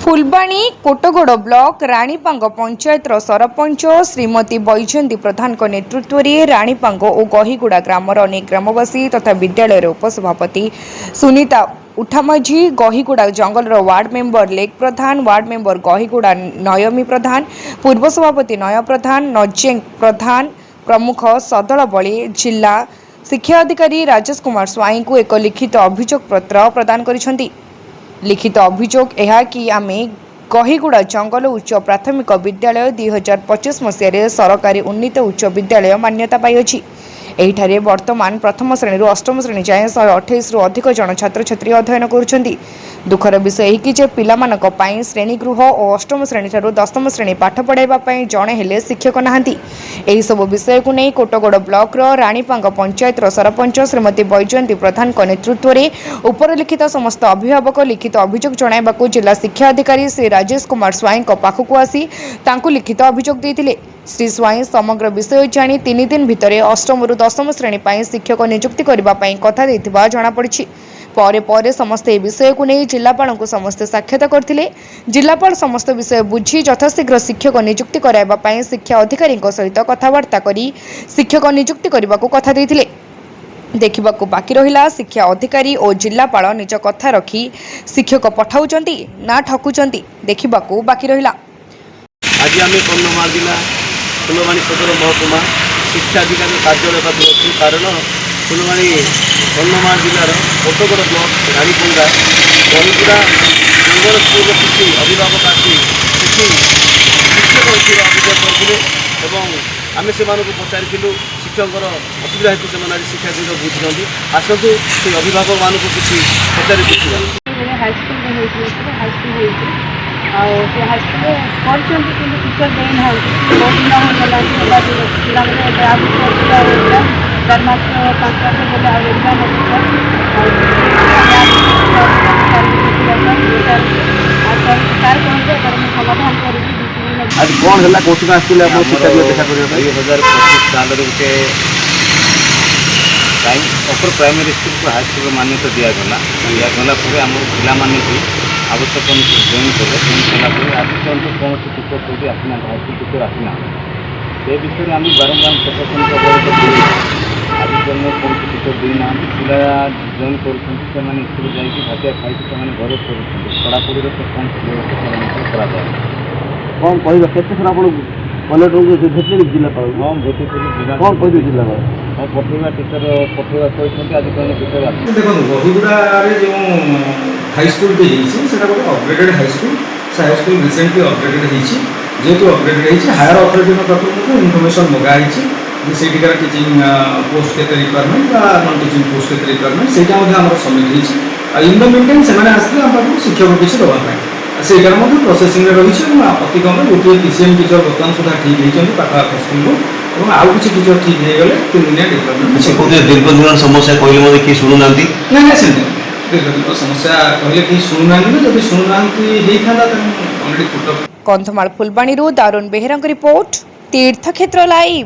Phulbani कोटगोड़ block राणीपांग panchayat sarpanch Shrimati बैजयंती प्रधान नेतृत्व में राणीपांग और गहीगुड़ा ग्रामर अनेक ग्रामवासी तथा विद्यालय उपसभापति सुनीता उठामाझी गहीगुड़ा जंगल वार्ड मेंबर लेक प्रधान वार्ड मेंबर गहीगुड़ा नयमी प्रधान पूर्व सभापति नय प्रधान नजेंग प्रधान प्रमुख सदल बली जिला शिक्षा अधिकारी राजेश कुमार स्वाई को एक लिखित अभियोग पत्र प्रदान करिसेंती। लिखित अभियोग यह कि आमे गहीगुड़ा जंगल उच्च प्राथमिक विद्यालय 2025 मसीह सरकारी उन्नीत उच्च विद्यालय मान्यता पाई। एहिठारे वर्तमान प्रथम श्रेणी अष्टम श्रेणी जाए 128 रु अधिक जन छात्र छात्री अध्ययन करुछंती। दुखर विषय यही कि पिलामानक पई श्रेणी गृह और अष्टम श्रेणी ठारू दशम श्रेणी पाठ पढ़ाइबा पई जणे हेले शिक्षक नाहांती। एही सब विषय को नहीं कोटगोड़ ब्लॉक राणीपांग पंचायत सरपंच श्रीमती बैजयंती प्रधान नेतृत्व में उपरलिखित समस्त अभिभावक लिखित अभियोग जणाइबाकू जिला शिक्षा अधिकारी श्री राजेश कुमार स्वाई पाखक आसी तांकू लिखित अभियोग देइतिले। श्री स्वाई समग्र विषय जानी 3 दिन भितर अष्टम रु दशम श्रेणी पाई शिक्षक नियुक्ति करबा पाई कथा देथिबा जणा पड़िछि। परे परे समस्त ए विषय को नहीं जिलापाल को समस्त साक्षात करथिले। जिलापाल समस्त विषय बुझी यथाशीघ्र शिक्षक नियुक्ति कराइबा पाई शिक्षा अधिकारी सहित कथबार्ता करी शिक्षक नियुक्ति करबाकू कथा देथिले। देखिबाकू बाकी रहिला शिक्षा अधिकारी और जिलापाल निज कथा रखी शिक्षक पठाउचंती ना ठकुचंती देखिबाकू बाकी रहिला। आज आम कन्धमाल जिला फुलबाणी सदर महकुमा शिक्षा अधिकारी कार्यालय पाखे अच्छी कारण फुलबाणी कन्धमाल जिलार कोटगोड़ ब्लॉक राणीपंगा गहीगुड़ा जंगल स्कूल किसी अभिभावक आसी शिक्षक अभियोग करते आम से पचारूँ शिक्षक असुविधा हेतु से आज शिक्षा दिन बुझुँच आसतु से अभिभावक मान किसी पचारि बुझा हाईस्कूल टीचर देना बहुत दिन होगा दरमास 5 वर्ष बोले एग्जाम समाधान कर आज कौन है कौन आसते शिक्षा देखा कर 2025 साल गोटे अपर प्राइमरी स्कूल को हाईस्कूल मान्यता दिगला आम पाने भी आवश्यक जॉइन कले जॉइन कलापर आज पर्यटन कौन टीचर कौटी आसना हाईस्कूल टीचर आसना से विषय में आम बारंबार प्रशासन आज जन्म कौन टीचर देना पिला जॉइन कर स्कूल जाकि भातिया खाई घर कर पढ़ापढ़ी कौन कराए कौन कह केत कलेक्टर भेटे जिलापाल हाँ भेटे कौन कह जिलापाल हाँ पठेगा टीचर पठेगा कहते आज कौन टीचर देखो गहीगुड़ा जो हाईस्कूल गोटे अपग्रेडेड हाईस्कूल से हाईस्कूल रिसेंटली अपग्रेडेड होती जेहतु अपग्रेडेड होती हायर अथॉरिटी तरफ इनफर्मेशन मगाई सेठिकार टीचिंग पोस्ट के रिक्वायरमेंट नॉन टीचिंग पोस्ट के रिक्वायरमेंट से सबमिट होती इन द मीन से आसते शिक्षक किसी देवाई से प्रोसेसिंग रही अति कम गोटे पीसीएम टीचर बर्तमान सुधा ठीक होती पाखापाख स्कूल को आउ किसी टीचर ठीक हो गले 3 दिनिया डेवलपमेंट दीर्घ दिन समस्या कहले किए शुणुना ना ना से दीर्घ समस्या कहले कि शुणुना जब शुणुना ऑलरेडी कंधमाल फुलबाणी दारुण बेहेरा रिपोर्ट तीर्थक्षेत्र लाइव।